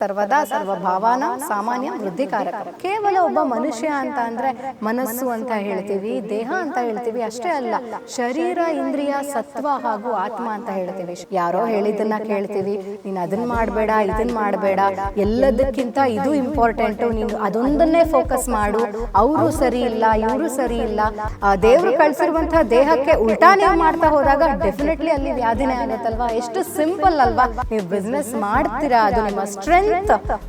ಸರ್ವದಾ ಸರ್ವಭಾವಾನ ಸಾಮಾನ್ಯ ವೃದ್ಧಿಕಾರಕ. ಕೇವಲ ಒಬ್ಬ ಮನುಷ್ಯ ಅಂತ ಅಂದ್ರೆ ಮನಸ್ಸು ಅಂತ ಹೇಳ್ತೀವಿ, ದೇಹ ಅಂತ ಹೇಳ್ತೀವಿ ಅಷ್ಟೇ ಅಲ್ಲ, ಶರೀರ, ಇಂದ್ರಿಯ, ಸತ್ವ ಹಾಗೂ ಆತ್ಮ ಅಂತ ಹೇಳ್ತೀವಿ. ಯಾರೋ ಹೇಳಿದ್ದನ್ನ ಕೇಳ್ತೀವಿ, ನೀನು ಅದನ್ನ ಮಾಡಬೇಡ, ಇದನ್ನ ಮಾಡಬೇಡ, ಎಲ್ಲದಕ್ಕಿಂತ ಇದು ಇಂಪಾರ್ಟೆಂಟು, ನೀನು ಅದೊಂದನ್ನೇ ಫೋಕಸ್ ಮಾಡು, ಅವರು ಸರಿ ಇಲ್ಲ, ಇವರು ಸರಿ ಇಲ್ಲ. ದೇವ್ರು ಕಳ್ಸಿರುವಂತಹ ದೇಹಕ್ಕೆ ಉಲ್ಟಾ ನೀವು ಮಾಡ್ತಾ ಹೋದಾಗ ಡೆಫಿನೆಟ್ಲಿ ಅಲ್ಲಿ ವ್ಯಾಧಿನೇ ಆಗುತ್ತಲ್ವಾ. ಎಷ್ಟು ಸಿಂಪಲ್ ಅಲ್ವಾ. ನೀವು ಬಿಸ್ನೆಸ್ ಮಾಡ್ತೀರಾ, ಅದು ನಿಮ್ಮ ಸ್ಟ್ರೆಂತ್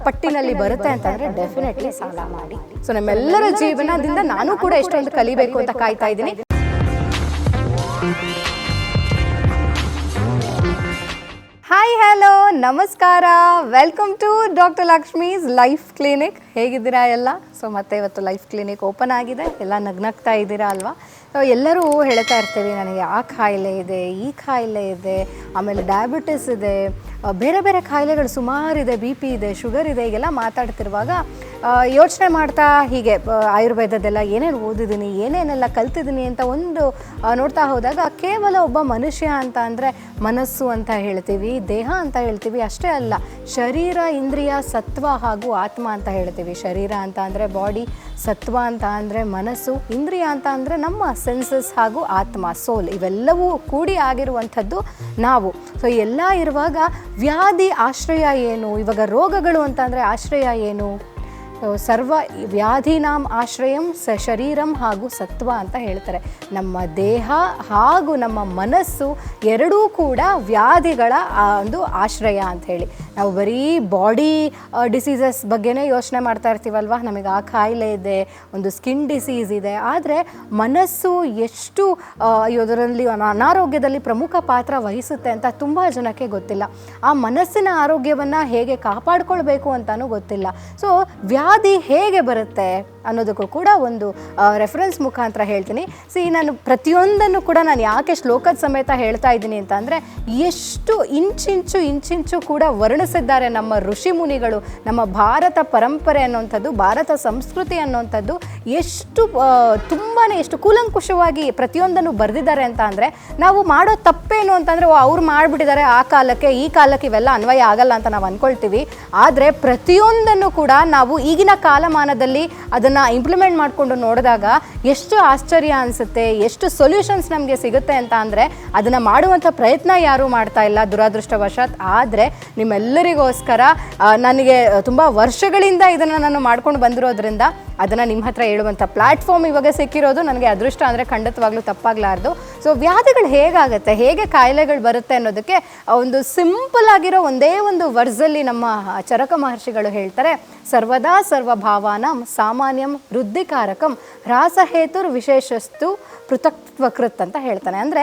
ಪಟ್ಟಿನಲ್ಲಿ ಬರುತ್ತೆ ಅಂತಂದ್ರೆ ಡೆಫಿನೆಟ್ಲಿ ಸಾಲ ಮಾಡಿ. ಸೊ ನಮ್ಮೆಲ್ಲರ ಜೀವನದಿಂದ ನಾನು ಕೂಡ ಎಷ್ಟೊಂದು ಕಲಿಬೇಕು ಅಂತ ಕಾಯ್ತಾ ಇದ್ದೀನಿ. ಹಾಯ್, ಹಲೋ, ನಮಸ್ಕಾರ, welcome to doctor Lakshmi's life clinic. ಹೇಗಿದ್ದೀರಾ ಎಲ್ಲ? ಸೊ ಮತ್ತೆ ಇವತ್ತು ಲೈಫ್ ಕ್ಲಿನಿಕ್ ಓಪನ್ ಆಗಿದೆ, ಎಲ್ಲ ನಗ್ನಗ್ತಾ ಇದ್ದೀರಾ ಅಲ್ವಾ? ಎಲ್ಲರೂ ಹೇಳ್ತಾ ಇರ್ತೀವಿ, ನನಗೆ ಆ ಕಾಯಿಲೆ ಇದೆ, ಈ ಕಾಯಿಲೆ ಇದೆ, ಆಮೇಲೆ ಡಯಾಬಿಟಿಸ್ ಇದೆ, ಬೇರೆ ಬೇರೆ ಕಾಯಿಲೆಗಳು ಸುಮಾರಿದೆ, ಬಿ ಪಿ ಇದೆ, ಶುಗರ್ ಇದೆ, ಹೀಗೆಲ್ಲ ಮಾತಾಡ್ತಿರುವಾಗ ಯೋಚನೆ ಮಾಡ್ತಾ ಹೀಗೆ ಆಯುರ್ವೇದದೆಲ್ಲ ಏನೇನು ಓದಿದ್ದೀನಿ, ಏನೇನೆಲ್ಲ ಕಲ್ತಿದ್ದೀನಿ ಅಂತ ಒಂದು ನೋಡ್ತಾ ಹೋದಾಗ ಕೇವಲ ಒಬ್ಬ ಮನುಷ್ಯ ಅಂತ ಅಂದರೆ ಮನಸ್ಸು ಅಂತ ಹೇಳ್ತೀವಿ, ದೇಹ ಅಂತ ಹೇಳ್ತೀವಿ ಅಷ್ಟೇ ಅಲ್ಲ, ಶರೀರ, ಇಂದ್ರಿಯ, ಸತ್ವ ಹಾಗೂ ಆತ್ಮ ಅಂತ ಹೇಳ್ತೀವಿ. ಶರೀರ ಅಂತ ಅಂದರೆ ಬಾಡಿ, ಸತ್ವ ಅಂತ ಅಂದರೆ ಮನಸ್ಸು, ಇಂದ್ರಿಯ ಅಂತ ಅಂದರೆ ನಮ್ಮ ಸೆನ್ಸಸ್ ಹಾಗೂ ಆತ್ಮ, ಸೋಲ್, ಇವೆಲ್ಲವೂ ಕೂಡಿ ಆಗಿರುವಂಥದ್ದು ನಾವು. ಸೊ ಎಲ್ಲ ಇರುವಾಗ ವ್ಯಾಧಿ ಆಶ್ರಯ ಏನು? ಇವಾಗ ರೋಗಗಳು ಅಂತ ಅಂದರೆ ಆಶ್ರಯ ಏನು? ಸರ್ವ ವ್ಯಾಧಿನಾಂ ಆಶ್ರಯಂ ಶರೀರಂ ಹಾಗೂ ಸತ್ವ ಅಂತ ಹೇಳ್ತಾರೆ. ನಮ್ಮ ದೇಹ ಹಾಗೂ ನಮ್ಮ ಮನಸ್ಸು ಎರಡೂ ಕೂಡ ವ್ಯಾಧಿಗಳ ಒಂದು ಆಶ್ರಯ ಅಂತ ಹೇಳಿ. ನಾವು ಬರೀ ಬಾಡಿ ಡಿಸೀಸಸ್ ಬಗ್ಗೆನೇ ಯೋಚನೆ ಮಾಡ್ತಾ ಇರ್ತೀವಲ್ವ, ನಮಗೆ ಆ ಕಾಯಿಲೆ ಇದೆ, ಒಂದು ಸ್ಕಿನ್ ಡಿಸೀಸ್ ಇದೆ, ಆದರೆ ಮನಸ್ಸು ಎಷ್ಟು ಇದರಲ್ಲಿ ಅನಾರೋಗ್ಯದಲ್ಲಿ ಪ್ರಮುಖ ಪಾತ್ರ ವಹಿಸುತ್ತೆ ಅಂತ ತುಂಬ ಜನಕ್ಕೆ ಗೊತ್ತಿಲ್ಲ. ಆ ಮನಸ್ಸಿನ ಆರೋಗ್ಯವನ್ನು ಹೇಗೆ ಕಾಪಾಡ್ಕೊಳ್ಬೇಕು ಅಂತಲೂ ಗೊತ್ತಿಲ್ಲ. ಸೊ ವ್ಯಾಧಿ ಹೇಗೆ ಬರುತ್ತೆ ಅನ್ನೋದಕ್ಕೂ ಕೂಡ ಒಂದು ರೆಫರೆನ್ಸ್ ಮುಖಾಂತರ ಹೇಳ್ತೀನಿ. ನಾನು ಪ್ರತಿಯೊಂದನ್ನು ಕೂಡ ನಾನು ಯಾಕೆ ಶ್ಲೋಕದ ಸಮೇತ ಹೇಳ್ತಾ ಇದ್ದೀನಿ ಅಂತ ಅಂದರೆ, ಎಷ್ಟು ಇಂಚಿಂಚು ಕೂಡ ವರ್ಣಿಸಿದ್ದಾರೆ ನಮ್ಮ ಋಷಿ ಮುನಿಗಳು. ನಮ್ಮ ಭಾರತ ಪರಂಪರೆ ಅನ್ನೋಂಥದ್ದು, ಭಾರತ ಸಂಸ್ಕೃತಿ ಅನ್ನೋಂಥದ್ದು ಎಷ್ಟು ಎಷ್ಟು ಕೂಲಂಕುಷವಾಗಿ ಪ್ರತಿಯೊಂದನ್ನು ಬರೆದಿದ್ದಾರೆ ಅಂತ ಅಂದರೆ, ನಾವು ಮಾಡೋ ತಪ್ಪೇನು ಅಂತಂದರೆ, ಅವ್ರು ಮಾಡಿಬಿಟ್ಟಿದ್ದಾರೆ ಆ ಕಾಲಕ್ಕೆ, ಈ ಕಾಲಕ್ಕೆ ಇವೆಲ್ಲ ಅನ್ವಯ ಆಗಲ್ಲ ಅಂತ ನಾವು ಅಂದ್ಕೊಳ್ತೀವಿ. ಆದರೆ ಪ್ರತಿಯೊಂದನ್ನು ಕೂಡ ನಾವು ಈಗಿನ ಕಾಲಮಾನದಲ್ಲಿ ಅದನ್ನು ಇಂಪ್ಲಿಮೆಂಟ್ ಮಾಡಿಕೊಂಡು ನೋಡಿದಾಗ ಎಷ್ಟು ಆಶ್ಚರ್ಯ ಅನಿಸುತ್ತೆ, ಎಷ್ಟು ಸೊಲ್ಯೂಷನ್ಸ್ ನಮಗೆ ಸಿಗುತ್ತೆ ಅಂತ ಅಂದರೆ, ಅದನ್ನು ಮಾಡುವಂಥ ಪ್ರಯತ್ನ ಯಾರೂ ಮಾಡ್ತಾ ಇಲ್ಲ ದುರಾದೃಷ್ಟವಶಾತ್. ಆದರೆ ನಿಮ್ಮೆಲ್ಲರಿಗೋಸ್ಕರ ನನಗೆ ತುಂಬ ವರ್ಷಗಳಿಂದ ಇದನ್ನು ನಾನು ಮಾಡ್ಕೊಂಡು ಬಂದಿರೋದ್ರಿಂದ ಅದನ್ನು ನಿಮ್ಮ ಹತ್ರ ಹೇಳುವಂಥ ಪ್ಲ್ಯಾಟ್ಫಾರ್ಮ್ ಇವಾಗ ಸಿಕ್ಕಿರೋದು ನನಗೆ ಅದೃಷ್ಟ ಅಂದರೆ ಖಂಡಿತವಾಗ್ಲೂ ತಪ್ಪಾಗಲಾರ್ದು. ಸೊ ವ್ಯಾಧಿಗಳು ಹೇಗಾಗುತ್ತೆ, ಹೇಗೆ ಕಾಯಿಲೆಗಳು ಬರುತ್ತೆ ಅನ್ನೋದಕ್ಕೆ ಒಂದು ಸಿಂಪಲ್ ಆಗಿರೋ ಒಂದೇ ಒಂದು ವರ್ಸಲ್ಲಿ ನಮ್ಮ ಚರಕ ಮಹರ್ಷಿಗಳು ಹೇಳ್ತಾರೆ, ಸರ್ವದಾ ಸರ್ವಭಾವಾನಂ ಸಾಮಾನ್ಯಂ ವೃದ್ಧಿಕಾರಕಂ ಹ್ರಾಸಹೇತುರ್ ವಿಶೇಷಸ್ತು ಪೃಥಕ್ತ್ವಕೃತ್ ಅಂತ ಹೇಳ್ತಾನೆ. ಅಂದರೆ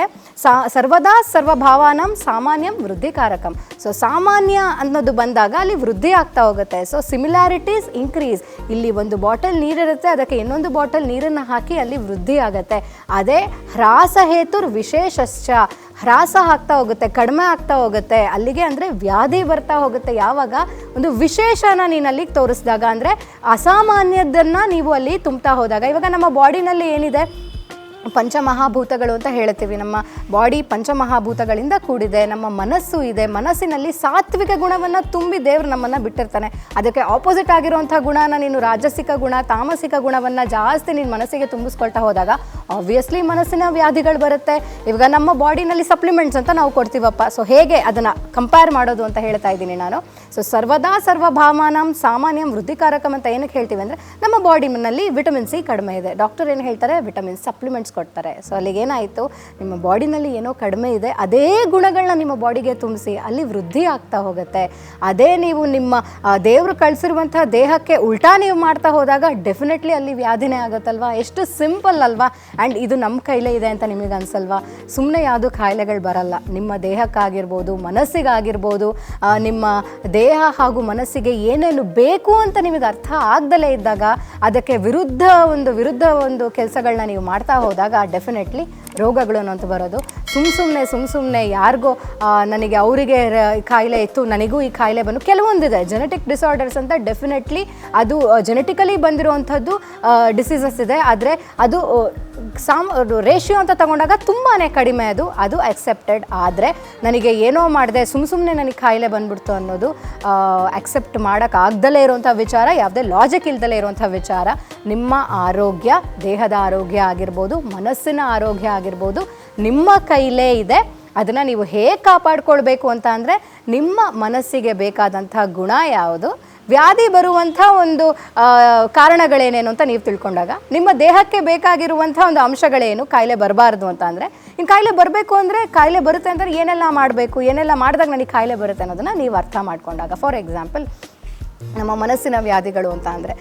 ಸರ್ವದಾ ಸರ್ವಭಾವಾನಂ ಸಾಮಾನ್ಯಂ ವೃದ್ಧಿಕಾರಕಂ. ಸೊ ಸಾಮಾನ್ಯ ಅನ್ನೋದು ಬಂದಾಗ ಅಲ್ಲಿ ವೃದ್ಧಿ ಆಗ್ತಾ ಹೋಗುತ್ತೆ. So similarities increase. ಇಲ್ಲಿ ಒಂದು ಬಾಟಲ್ ನೀರಿರುತ್ತೆ, ಅದಕ್ಕೆ ಇನ್ನೊಂದು ಬಾಟಲ್ ನೀರನ್ನು ಹಾಕಿ ಅಲ್ಲಿ ವೃದ್ಧಿ ಆಗುತ್ತೆ. ಅದೇ ಹ್ರಾಸಹೇತುರ್ ವಿಶೇಷಶ್ಚ, ಹ್ರಾಸ ಆಗ್ತಾ ಹೋಗುತ್ತೆ, ಕಡಿಮೆ ಆಗ್ತಾ ಹೋಗುತ್ತೆ ಅಲ್ಲಿಗೆ, ಅಂದರೆ ವ್ಯಾಧಿ ಬರ್ತಾ ಹೋಗುತ್ತೆ. ಯಾವಾಗ ಒಂದು ವಿಶೇಷನ ನೀನು ಅಲ್ಲಿಗೆ ತೋರಿಸಿದಾಗ, ಅಂದರೆ ಅಸಾಮಾನ್ಯದನ್ನು ನೀವು ಅಲ್ಲಿ ತುಂಬ್ತಾ ಹೋದಾಗ. ಇವಾಗ ನಮ್ಮ ಬಾಡಿನಲ್ಲಿ ಏನಿದೆ, ಪಂಚಮಹಾಭೂತಗಳು ಅಂತ ಹೇಳ್ತೀವಿ. ನಮ್ಮ ಬಾಡಿ ಪಂಚಮಹಾಭೂತಗಳಿಂದ ಕೂಡಿದೆ. ನಮ್ಮ ಮನಸ್ಸು ಇದೆ, ಮನಸ್ಸಿನಲ್ಲಿ ಸಾತ್ವಿಕ ಗುಣವನ್ನು ತುಂಬಿ ದೇವರು ನಮ್ಮನ್ನು ಬಿಟ್ಟಿರ್ತಾನೆ. ಅದಕ್ಕೆ ಆಪೋಸಿಟ್ ಆಗಿರುವಂಥ ಗುಣನ ನೀನು ರಾಜಸಿಕ ಗುಣ, ತಾಮಸಿಕ ಗುಣವನ್ನು ಜಾಸ್ತಿ ನೀನು ಮನಸ್ಸಿಗೆ ತುಂಬಿಸ್ಕೊಳ್ತಾ ಹೋದಾಗ ಆಬ್ವಿಯಸ್ಲಿ ಮನಸ್ಸಿನ ವ್ಯಾಧಿಗಳು ಬರುತ್ತೆ. ಇವಾಗ ನಮ್ಮ ಬಾಡಿನಲ್ಲಿ ಸಪ್ಲಿಮೆಂಟ್ಸ್ ಅಂತ ನಾವು ಕೊಡ್ತೀವಪ್ಪ. ಸೊ ಹೇಗೆ ಅದನ್ನು ಕಂಪೇರ್ ಮಾಡೋದು ಅಂತ ಹೇಳ್ತಾ ಇದ್ದೀನಿ ನಾನು. ಸೊ ಸರ್ವದಾ ಸರ್ವಭಾವಾನಂ ಸಾಮಾನ್ಯಂ ವೃದ್ಧಿಕಾರಕಂ ಅಂತ ಏನಕ್ಕೆ ಹೇಳ್ತೀವಿ ಅಂದರೆ, ನಮ್ಮ ಬಾಡಿನಲ್ಲಿ ವಿಟಮಿನ್ ಸಿ ಕಡಿಮೆ ಇದೆ, ಡಾಕ್ಟರ್ ಏನು ಹೇಳ್ತಾರೆ, ವಿಟಮಿನ್ ಸಪ್ಲಿಮೆಂಟ್ಸ್ ಕೊಡ್ತಾರೆ. ಸೊ ಅಲ್ಲಿಗೆ ಏನಾಯಿತು, ನಿಮ್ಮ ಬಾಡಿನಲ್ಲಿ ಏನೋ ಕಡಿಮೆ ಇದೆ, ಅದೇ ಗುಣಗಳನ್ನ ನಿಮ್ಮ ಬಾಡಿಗೆ ತುಂಬಿಸಿ ಅಲ್ಲಿ ವೃದ್ಧಿ ಆಗ್ತಾ ಹೋಗುತ್ತೆ. ಅದೇ ನೀವು ನಿಮ್ಮ ದೇವರು ಕಳಿಸಿರುವಂತಹ ದೇಹಕ್ಕೆ ಉಲ್ಟಾ ನೀವು ಮಾಡ್ತಾ ಹೋದಾಗ ಡೆಫಿನೆಟ್ಲಿ ಅಲ್ಲಿ ವ್ಯಾಧಿನೇ ಆಗುತ್ತಲ್ವಾ. ಎಷ್ಟು ಸಿಂಪಲ್ ಅಲ್ವಾ. ಆ್ಯಂಡ್ ಇದು ನಮ್ಮ ಕೈಲೇ ಇದೆ ಅಂತ ನಿಮಗೆ ಅನ್ಸಲ್ವಾ? ಸುಮ್ಮನೆ ಯಾವುದು ಕಾಯಿಲೆಗಳು ಬರಲ್ಲ. ನಿಮ್ಮ ದೇಹಕ್ಕಾಗಿರ್ಬೋದು, ಮನಸ್ಸಿಗಾಗಿರ್ಬೋದು, ನಿಮ್ಮ ದೇಹ ಹಾಗೂ ಮನಸ್ಸಿಗೆ ಏನೇನು ಬೇಕು ಅಂತ ನಿಮಗೆ ಅರ್ಥ ಆಗ್ದಲೇ ಇದ್ದಾಗ ಅದಕ್ಕೆ ವಿರುದ್ಧ ಒಂದು ಕೆಲಸಗಳನ್ನ ನೀವು ಮಾಡ್ತಾ ಹೋದಾಗ ಹೋದಾಗ ಡೆಫಿನೆಟ್ಲಿ ರೋಗಗಳು ಅನ್ನೋಂಥ ಬರೋದು. ಸುಮ್ಮನೆ ಯಾರಿಗೋ ನನಗೆ ಅವರಿಗೆ ಕಾಯಿಲೆ ಇತ್ತು, ನನಗೂ ಈ ಕಾಯಿಲೆ ಬಂದು ಕೆಲವೊಂದಿದೆ ಜೆನೆಟಿಕ್ ಡಿಸಾರ್ಡರ್ಸ್ ಅಂತ, ಡೆಫಿನೆಟ್ಲಿ ಅದು ಜೆನೆಟಿಕಲಿ ಬಂದಿರುವಂಥದ್ದು ಡಿಸೀಸಸ್ ಇದೆ. ಆದರೆ ಅದು ರೇಷಿಯೋ ಅಂತ ತಗೊಂಡಾಗ ತುಂಬಾ ಕಡಿಮೆ, ಅದು ಅಕ್ಸೆಪ್ಟೆಡ್. ಆದರೆ ನನಗೆ ಏನೋ ಮಾಡಿದೆ ಸುಮ್ಮನೆ ನನಗೆ ಕಾಯಿಲೆ ಬಂದ್ಬಿಡ್ತು ಅನ್ನೋದು ಅಕ್ಸೆಪ್ಟ್ ಮಾಡೋಕ್ಕಾಗ್ದಲೇ ಇರುವಂಥ ವಿಚಾರ, ಯಾವುದೇ ಲಾಜಿಕ್ ಇಲ್ದಲೇ ಇರುವಂಥ ವಿಚಾರ. ನಿಮ್ಮ ಆರೋಗ್ಯ, ದೇಹದ ಆರೋಗ್ಯ ಆಗಿರ್ಬೋದು, ಮನಸ್ಸಿನ ಆರೋಗ್ಯ ಆಗಿರ್ಬೋದು, ನಿಮ್ಮ ಕೈಲೇ ಇದೆ. ಅದನ್ನು ನೀವು ಹೇಗೆ ಕಾಪಾಡ್ಕೊಳ್ಬೇಕು ಅಂತ ಅಂದರೆ, ನಿಮ್ಮ ಮನಸ್ಸಿಗೆ ಬೇಕಾದಂಥ ಗುಣ ಯಾವುದು, ವ್ಯಾಧಿ ಬರುವಂಥ ಒಂದು ಕಾರಣಗಳೇನೇನು ಅಂತ ನೀವು ತಿಳ್ಕೊಂಡಾಗ, ನಿಮ್ಮ ದೇಹಕ್ಕೆ ಬೇಕಾಗಿರುವಂಥ ಒಂದು ಅಂಶಗಳೇನು, ಕಾಯಿಲೆ ಬರಬಾರ್ದು ಅಂತ ಅಂದರೆ, ಇನ್ನು ಕಾಯಿಲೆ ಬರಬೇಕು ಅಂದರೆ, ಕಾಯಿಲೆ ಬರುತ್ತೆ ಅಂದರೆ ಏನೆಲ್ಲ ಮಾಡಬೇಕು, ಏನೆಲ್ಲ ಮಾಡಿದಾಗ ನನಗೆ ಕಾಯಿಲೆ ಬರುತ್ತೆ ಅನ್ನೋದನ್ನು ನೀವು ಅರ್ಥ ಮಾಡ್ಕೊಂಡಾಗ. ಫಾರ್ ಎಕ್ಸಾಂಪಲ್, ನಮ್ಮ ಮನಸ್ಸಿನ ವ್ಯಾಧಿಗಳು ಅಂತ ಅಂದರೆ,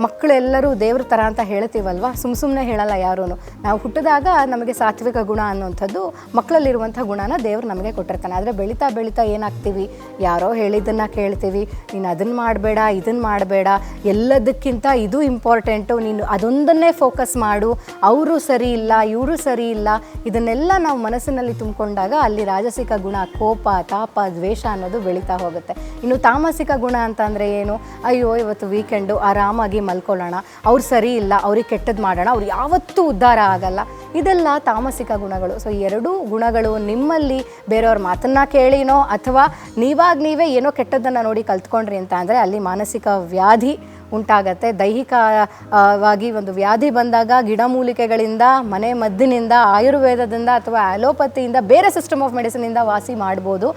ಮಕ್ಕಳೆಲ್ಲರೂ ದೇವ್ರ ಥರ ಅಂತ ಹೇಳ್ತೀವಲ್ವ, ಸುಮ್ಮನೆ ಹೇಳಲ್ಲ ಯಾರೂ. ನಾವು ಹುಟ್ಟಿದಾಗ ನಮಗೆ ಸಾತ್ವಿಕ ಗುಣ ಅನ್ನುವಂಥದ್ದು, ಮಕ್ಕಳಲ್ಲಿರುವಂಥ ಗುಣನ ದೇವ್ರು ನಮಗೆ ಕೊಟ್ಟಿರ್ತಾನೆ. ಆದರೆ ಬೆಳೀತಾ ಬೆಳೀತಾ ಏನಾಗ್ತೀವಿ, ಯಾರೋ ಹೇಳಿದ್ದನ್ನು ಕೇಳ್ತೀವಿ, ನೀನು ಅದನ್ನು ಮಾಡಬೇಡ, ಇದನ್ನು ಮಾಡಬೇಡ, ಎಲ್ಲದಕ್ಕಿಂತ ಇದು ಇಂಪಾರ್ಟೆಂಟು, ನೀನು ಅದೊಂದನ್ನೇ ಫೋಕಸ್ ಮಾಡು, ಅವರು ಸರಿ ಇಲ್ಲ, ಇವರು ಸರಿ ಇಲ್ಲ, ಇದನ್ನೆಲ್ಲ ನಾವು ಮನಸ್ಸಿನಲ್ಲಿ ತುಂಬಿಕೊಂಡಾಗ ಅಲ್ಲಿ ರಾಜಸಿಕ ಗುಣ, ಕೋಪ, ತಾಪ, ದ್ವೇಷ ಅನ್ನೋದು ಬೆಳೀತಾ ಹೋಗುತ್ತೆ. ಇನ್ನು ತಾಮಸಿಕ ಗುಣ ಅಂತ ಅಂದರೆ ಏನು, ಅಯ್ಯೋ ಇವತ್ತು ವೀಕೆಂಡು ಆರಾಮಾಗಿ ಮಲ್ಕೊಳ್ಳೋಣ, ಅವ್ರು ಸರಿ ಇಲ್ಲ, ಅವ್ರಿಗೆ ಕೆಟ್ಟದ್ದು ಮಾಡೋಣ, ಅವ್ರು ಯಾವತ್ತೂ ಉದ್ಧಾರ ಆಗಲ್ಲ, ಇದೆಲ್ಲ ತಾಮಸಿಕ ಗುಣಗಳು. ಸೊ ಎರಡೂ ಗುಣಗಳು ನಿಮ್ಮಲ್ಲಿ ಬೇರೆಯವ್ರ ಮಾತನ್ನು ಕೇಳಿನೋ ಅಥವಾ ನೀವೇ ಏನೋ ಕೆಟ್ಟದ್ದನ್ನು ನೋಡಿ ಕಲ್ತ್ಕೊಂಡ್ರಿ ಅಂತ ಅಂದರೆ ಅಲ್ಲಿ ಮಾನಸಿಕ ವ್ಯಾಧಿ ಉಂಟಾಗತ್ತೆ. ದೈಹಿಕವಾಗಿ ಒಂದು ವ್ಯಾಧಿ ಬಂದಾಗ ಗಿಡಮೂಲಿಕೆಗಳಿಂದ, ಮನೆ ಮದ್ದಿನಿಂದ, ಆಯುರ್ವೇದದಿಂದ ಅಥವಾ ಆಲೋಪತಿಯಿಂದ, ಬೇರೆ ಸಿಸ್ಟಮ್ ಆಫ್ ಮೆಡಿಸಿನಿಂದ ವಾಸಿ ಮಾಡ್ಬೋದು.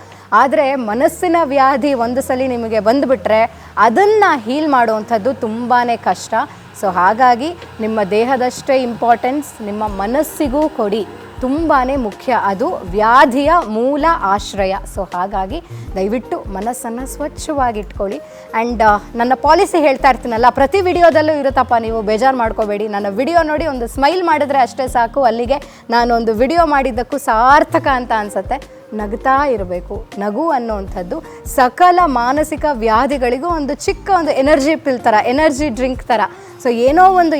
ಆದರೆ ಮನಸ್ಸಿನ ವ್ಯಾಧಿ ಒಂದು ಸಲ ನಿಮಗೆ ಬಂದುಬಿಟ್ರೆ ಅದನ್ನು ಹೀಲ್ ಮಾಡುವಂಥದ್ದು ತುಂಬಾ ಕಷ್ಟ. ಸೊ ಹಾಗಾಗಿ ನಿಮ್ಮ ದೇಹದಷ್ಟೇ ಇಂಪಾರ್ಟೆನ್ಸ್ ನಿಮ್ಮ ಮನಸ್ಸಿಗೂ ಕೊಡಿ, ತುಂಬಾ ಮುಖ್ಯ. ಅದು ವ್ಯಾಧಿಯ ಮೂಲ ಆಶ್ರಯ. ಸೊ ಹಾಗಾಗಿ ದಯವಿಟ್ಟು ಮನಸ್ಸನ್ನು ಸ್ವಚ್ಛವಾಗಿಟ್ಕೊಳ್ಳಿ. ಆ್ಯಂಡ್ ನನ್ನ ಪಾಲಿಸಿ ಹೇಳ್ತಾ ಇರ್ತೀನಲ್ಲ, ಪ್ರತಿ ವಿಡಿಯೋದಲ್ಲೂ ಇರುತ್ತಪ್ಪ, ನೀವು ಬೇಜಾರು ಮಾಡ್ಕೋಬೇಡಿ. ನನ್ನ ವಿಡಿಯೋ ನೋಡಿ ಒಂದು ಸ್ಮೈಲ್ ಮಾಡಿದ್ರೆ ಅಷ್ಟೇ ಸಾಕು, ಅಲ್ಲಿಗೆ ನಾನೊಂದು ವಿಡಿಯೋ ಮಾಡಿದ್ದಕ್ಕೂ ಸಾರ್ಥಕ ಅಂತ ಅನಿಸುತ್ತೆ. ನಗ್ತಾ ಇರಬೇಕು. ನಗು ಅನ್ನೋವಂಥದ್ದು ಸಕಲ ಮಾನಸಿಕ ವ್ಯಾಧಿಗಳಿಗೂ ಒಂದು ಚಿಕ್ಕ ಒಂದು ಎನರ್ಜಿ ಪಿಲ್ ಥರ, ಎನರ್ಜಿ ಡ್ರಿಂಕ್ ಥರ. ಸೊ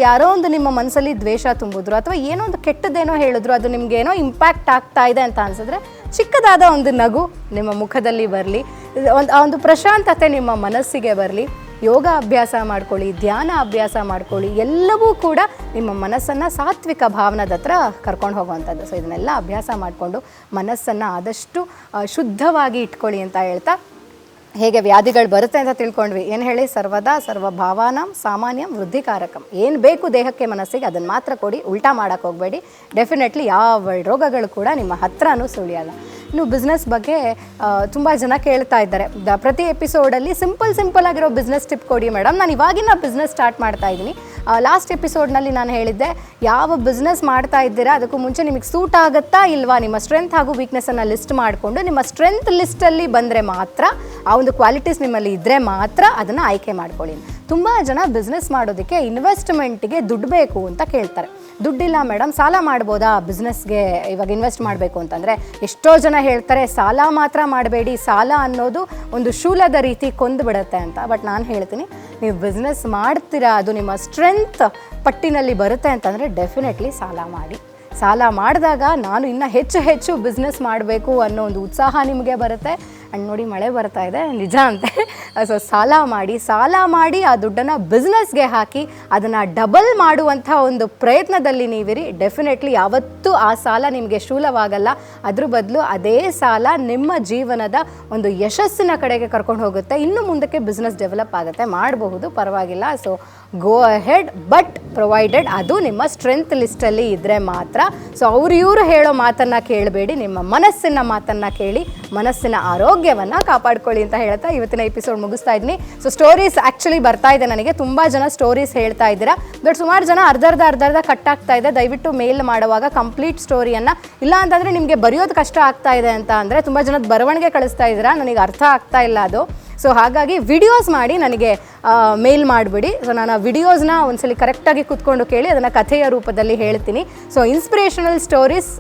ಯಾರೋ ಒಂದು ನಿಮ್ಮ ಮನಸ್ಸಲ್ಲಿ ದ್ವೇಷ ತುಂಬಿದ್ರು ಅಥವಾ ಏನೋ ಒಂದು ಕೆಟ್ಟದ್ದೇನೋ ಹೇಳಿದ್ರು, ಅದು ನಿಮಗೇನೋ ಇಂಪ್ಯಾಕ್ಟ್ ಆಗ್ತಾ ಇದೆ ಅಂತ ಅನಿಸಿದ್ರೆ ಚಿಕ್ಕದಾದ ಒಂದು ನಗು ನಿಮ್ಮ ಮುಖದಲ್ಲಿ ಬರಲಿ, ಒಂದು ಪ್ರಶಾಂತತೆ ನಿಮ್ಮ ಮನಸ್ಸಿಗೆ ಬರಲಿ. ಯೋಗ ಅಭ್ಯಾಸ ಮಾಡ್ಕೊಳ್ಳಿ, ಧ್ಯಾನ ಅಭ್ಯಾಸ ಮಾಡ್ಕೊಳ್ಳಿ, ಎಲ್ಲವೂ ಕೂಡ ನಿಮ್ಮ ಮನಸ್ಸನ್ನು ಸಾತ್ವಿಕ ಭಾವನದ ಹತ್ರ ಕರ್ಕೊಂಡು ಹೋಗುವಂಥದ್ದು. ಸೊ ಇದನ್ನೆಲ್ಲ ಅಭ್ಯಾಸ ಮಾಡಿಕೊಂಡು ಮನಸ್ಸನ್ನು ಆದಷ್ಟು ಶುದ್ಧವಾಗಿ ಇಟ್ಕೊಳ್ಳಿ ಅಂತ ಹೇಳ್ತಾ, ಹೇಗೆ ವ್ಯಾಧಿಗಳು ಬರುತ್ತೆ ಅಂತ ತಿಳ್ಕೊಂಡ್ವಿ. ಏನು ಹೇಳಿ, ಸರ್ವಭಾವಾನಾಂ ಸಾಮಾನ್ಯಂ ವೃದ್ಧಿಕಾರಕಂ. ಏನು ಬೇಕು ದೇಹಕ್ಕೆ ಮನಸ್ಸಿಗೆ ಅದನ್ನು ಮಾತ್ರ ಕೊಡಿ, ಉಲ್ಟಾ ಮಾಡೋಕ್ಕೆ ಹೋಗಬೇಡಿ. ಡೆಫಿನೆಟ್ಲಿ ಯಾವ ರೋಗಗಳು ಕೂಡ ನಿಮ್ಮ ಹತ್ರನೂ ಸುಳಿಯಲ್ಲ. ಇನ್ನು ಬಿಸ್ನೆಸ್ ಬಗ್ಗೆ ತುಂಬ ಜನ ಕೇಳ್ತಾ ಇದ್ದಾರೆ. ಪ್ರತಿ ಎಪಿಸೋಡಲ್ಲಿ ಸಿಂಪಲ್ ಆಗಿರೋ ಬಿಸ್ನೆಸ್ ಟಿಪ್ ಕೊಡಿ ಮೇಡಮ್, ನಾನು ಇವಾಗಿನ ಬಿಸ್ನೆಸ್ ಸ್ಟಾರ್ಟ್ ಮಾಡ್ತಾ ಇದ್ದೀನಿ. ಲಾಸ್ಟ್ ಎಪಿಸೋಡ್ನಲ್ಲಿ ನಾನು ಹೇಳಿದ್ದೆ, ಯಾವ ಬಿಸ್ನೆಸ್ ಮಾಡ್ತಾ ಇದ್ದೀರಾ ಅದಕ್ಕೂ ಮುಂಚೆ ನಿಮಗೆ ಸೂಟ್ ಆಗುತ್ತಾ ಇಲ್ವಾ, ನಿಮ್ಮ ಸ್ಟ್ರೆಂತ್ ಹಾಗೂ ವೀಕ್ನೆಸ್ಸನ್ನು ಲಿಸ್ಟ್ ಮಾಡಿಕೊಂಡು, ನಿಮ್ಮ ಸ್ಟ್ರೆಂತ್ ಲಿಸ್ಟಲ್ಲಿ ಬಂದರೆ ಮಾತ್ರ, ಆ ಒಂದು ಕ್ವಾಲಿಟೀಸ್ ನಿಮ್ಮಲ್ಲಿ ಇದ್ದರೆ ಮಾತ್ರ ಅದನ್ನು ಆಯ್ಕೆ ಮಾಡ್ಕೊಳ್ಳಿ. ತುಂಬ ಜನ ಬಿಸ್ನೆಸ್ ಮಾಡೋದಕ್ಕೆ ಇನ್ವೆಸ್ಟ್ಮೆಂಟಿಗೆ ದುಡ್ಡು ಬೇಕು ಅಂತ ಕೇಳ್ತಾರೆ. ದುಡ್ಡಿಲ್ಲ ಮೇಡಮ್, ಸಾಲ ಮಾಡ್ಬೋದಾ ಬಿಸ್ನೆಸ್ಗೆ ಇವಾಗ ಇನ್ವೆಸ್ಟ್ ಮಾಡಬೇಕು ಅಂತಂದರೆ? ಎಷ್ಟೋ ಜನ ಹೇಳ್ತಾರೆ ಸಾಲ ಮಾತ್ರ ಮಾಡಬೇಡಿ, ಸಾಲ ಅನ್ನೋದು ಒಂದು ಶೂಲದ ರೀತಿ ಕೊಂದುಬಿಡುತ್ತೆ ಅಂತ. ಬಟ್ ನಾನು ಹೇಳ್ತೀನಿ, ನೀವು ಬಿಸ್ನೆಸ್ ಮಾಡ್ತೀರಾ, ಅದು ನಿಮ್ಮ ಸ್ಟ್ರೆಂತ್ ಪಟ್ಟಿನಲ್ಲಿ ಬರುತ್ತೆ ಅಂತಂದರೆ ಡೆಫಿನೆಟ್ಲಿ ಸಾಲ ಮಾಡಿ. ಸಾಲ ಮಾಡಿದಾಗ ನಾನು ಇನ್ನೂ ಹೆಚ್ಚು ಬಿಸ್ನೆಸ್ ಮಾಡಬೇಕು ಅನ್ನೋ ಒಂದು ಉತ್ಸಾಹ ನಿಮಗೆ ಬರುತ್ತೆ. ಆ್ಯಂಡ್ ನೋಡಿ, ಮಳೆ ಬರ್ತಾ ಇದೆ, ನಿಜ ಅಂತೆ. ಸೊ ಸಾಲ ಮಾಡಿ ಆ ದುಡ್ಡನ್ನು ಬಿಸ್ನೆಸ್ಗೆ ಹಾಕಿ ಅದನ್ನು ಡಬಲ್ ಮಾಡುವಂಥ ಒಂದು ಪ್ರಯತ್ನದಲ್ಲಿ ನೀವಿರಿ. ಡೆಫಿನೆಟ್ಲಿ ಯಾವತ್ತೂ ಆ ಸಾಲ ನಿಮಗೆ ಶೂಲವಾಗಲ್ಲ. ಅದ್ರ ಬದಲು ಅದೇ ಸಾಲ ನಿಮ್ಮ ಜೀವನದ ಒಂದು ಯಶಸ್ಸಿನ ಕಡೆಗೆ ಕರ್ಕೊಂಡು ಹೋಗುತ್ತೆ. ಇನ್ನು ಮುಂದಕ್ಕೆ ಬಿಸ್ನೆಸ್ ಡೆವಲಪ್ ಆಗುತ್ತೆ, ಮಾಡಬಹುದು, ಪರವಾಗಿಲ್ಲ. So go ahead, but provided ಅದು ನಿಮ್ಮ ಸ್ಟ್ರೆಂತ್ ಲಿಸ್ಟಲ್ಲಿ ಇದ್ದರೆ ಮಾತ್ರ. ಸೊ ಇವರು ಹೇಳೋ ಮಾತನ್ನು ಕೇಳಬೇಡಿ, ನಿಮ್ಮ ಮನಸ್ಸಿನ ಮಾತನ್ನು ಕೇಳಿ ಮನಸ್ಸಿನ ಆರೋಗ್ಯವನ್ನು ಕಾಪಾಡ್ಕೊಳ್ಳಿ ಅಂತ ಹೇಳ್ತಾ ಇವತ್ತಿನ ಎಪಿಸೋಡ್ ಮುಗಿಸ್ತಾ ಇದ್ದೀನಿ. ಸೊ ಸ್ಟೋರೀಸ್ ಆ್ಯಕ್ಚುಲಿ ಬರ್ತಾ ಇದೆ ನನಗೆ, ತುಂಬ ಜನ ಸ್ಟೋರೀಸ್ ಹೇಳ್ತಾ ಇದ್ದೀರಾ. ಬಟ್ ಸುಮಾರು ಜನ ಅರ್ಧ ಕಟ್ ಆಗ್ತಾ ಇದೆ. ದಯವಿಟ್ಟು ಮೇಲ್ ಮಾಡುವಾಗ ಕಂಪ್ಲೀಟ್ ಸ್ಟೋರಿಯನ್ನು, ಇಲ್ಲ ಅಂತಂದರೆ ನಿಮಗೆ ಬರೆಯೋದು ಕಷ್ಟ ಆಗ್ತಾ ಇದೆ ಅಂತ ಅಂದರೆ ತುಂಬ ಜನದ ಬರವಣಿಗೆ ಕಳಿಸ್ತಾ ಇದ್ದೀರಾ, ನನಗೆ ಅರ್ಥ ಆಗ್ತಾ ಇಲ್ಲ ಅದು. ಸೊ ಹಾಗಾಗಿ ವಿಡಿಯೋಸ್ ಮಾಡಿ ನನಗೆ ಮೇಲ್ ಮಾಡಿಬಿಡಿ. ಸೊ ನಾನು ಆ ವಿಡಿಯೋಸ್ನ ಒಂದ್ಸಲಿ ಕರೆಕ್ಟಾಗಿ ಕೂತ್ಕೊಂಡು ಕೇಳಿ ಅದನ್ನು ಕಥೆಯ ರೂಪದಲ್ಲಿ ಹೇಳ್ತೀನಿ. So inspirational stories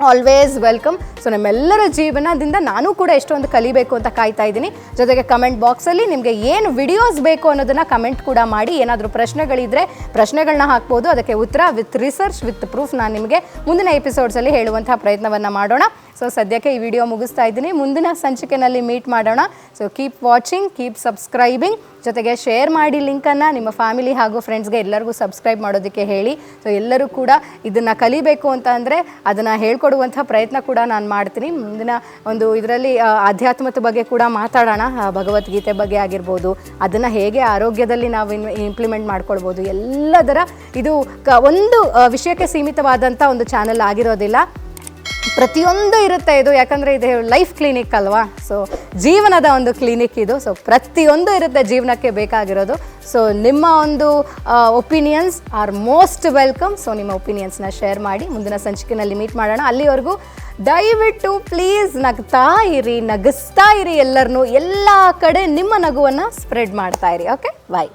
always welcome. So ನಮ್ಮೆಲ್ಲರ ಜೀವನದಿಂದ ನಾನು ಕೂಡ ಎಷ್ಟೊಂದು ಕಲಿಬೇಕು ಅಂತ ಕಾಯ್ತಾ ಇದ್ದೀನಿ. ಜೊತೆಗೆ ಕಮೆಂಟ್ ಬಾಕ್ಸಲ್ಲಿ ನಿಮಗೆ ಏನು ವಿಡಿಯೋಸ್ ಬೇಕು ಅನ್ನೋದನ್ನು ಕಮೆಂಟ್ ಕೂಡ ಮಾಡಿ. ಏನಾದರೂ ಪ್ರಶ್ನೆಗಳಿದ್ದರೆ ಪ್ರಶ್ನೆಗಳನ್ನ ಹಾಕ್ಬೋದು, ಅದಕ್ಕೆ ಉತ್ತರ ವಿತ್ ರಿಸರ್ಚ್ ವಿತ್ ಪ್ರೂಫ್ ನಾನು ನಿಮಗೆ ಮುಂದಿನ ಎಪಿಸೋಡ್ಸಲ್ಲಿ ಹೇಳುವಂಥ ಪ್ರಯತ್ನವನ್ನು ಮಾಡೋಣ. ಸೊ ಸದ್ಯಕ್ಕೆ ಈ ವಿಡಿಯೋ ಮುಗಿಸ್ತಾ ಇದ್ದೀನಿ. ಮುಂದಿನ ಸಂಚಿಕೆಯಲ್ಲಿ ಮೀಟ್ ಮಾಡೋಣ. So keep watching, keep subscribing. ಜೊತೆಗೆ ಶೇರ್ ಮಾಡಿ ಲಿಂಕನ್ನು ನಿಮ್ಮ ಫ್ಯಾಮಿಲಿ ಹಾಗೂ ಫ್ರೆಂಡ್ಸ್ಗೆ ಎಲ್ಲರಿಗೂ ಸಬ್ಸ್ಕ್ರೈಬ್ ಮಾಡೋದಕ್ಕೆ ಹೇಳಿ. ಸೊ ಎಲ್ಲರೂ ಕೂಡ ಇದನ್ನು ಕಲಿಬೇಕು ಅಂತ ಅಂದರೆ ಅದನ್ನು ಹೇಳ್ಕೊಡುವಂಥ ಪ್ರಯತ್ನ ಕೂಡ ನಾನು ಮಾಡ್ತೀನಿ. ಮುಂದಿನ ಒಂದು ಇದರಲ್ಲಿ ಆಧ್ಯಾತ್ಮದ ಬಗ್ಗೆ ಕೂಡ ಮಾತಾಡೋಣ. ಭಗವದ್ಗೀತೆ ಬಗ್ಗೆ ಆಗಿರ್ಬೋದು, ಅದನ್ನು ಹೇಗೆ ಆರೋಗ್ಯದಲ್ಲಿ ನಾವು ಇಂಪ್ಲಿಮೆಂಟ್ ಮಾಡ್ಕೊಳ್ಬೋದು, ಎಲ್ಲದರ ಇದು ಒಂದು ವಿಷಯಕ್ಕೆ ಸೀಮಿತವಾದಂಥ ಒಂದು ಚಾನಲ್ ಆಗಿರೋದಿಲ್ಲ. ಪ್ರತಿಯೊಂದು ಇರುತ್ತೆ ಇದು, ಯಾಕಂದರೆ ಇದು ಲೈಫ್ ಕ್ಲಿನಿಕ್ ಅಲ್ವಾ. ಸೊ ಜೀವನದ ಒಂದು ಕ್ಲಿನಿಕ್ ಇದು. ಸೊ ಪ್ರತಿಯೊಂದು ಇರುತ್ತೆ ಜೀವನಕ್ಕೆ ಬೇಕಾಗಿರೋದು. ಸೊ ನಿಮ್ಮ ಒಂದು opinions R most welcome. So ನಿಮ್ಮ ಒಪಿನಿಯನ್ಸ್ನ ಶೇರ್ ಮಾಡಿ. ಮುಂದಿನ ಸಂಚಿಕೆಯಲ್ಲಿ ಮೀಟ್ ಮಾಡೋಣ. ಅಲ್ಲಿವರೆಗೂ ದಯವಿಟ್ಟು ಪ್ಲೀಸ್ ನಗ್ತಾ ಇರಿ, ನಗಿಸ್ತಾ ಇರಿ ಎಲ್ಲರನ್ನೂ. ಎಲ್ಲ ಕಡೆ ನಿಮ್ಮ ನಗುವನ್ನು ಸ್ಪ್ರೆಡ್ ಮಾಡ್ತಾ ಇರಿ. ಓಕೆ, ಬಾಯ್.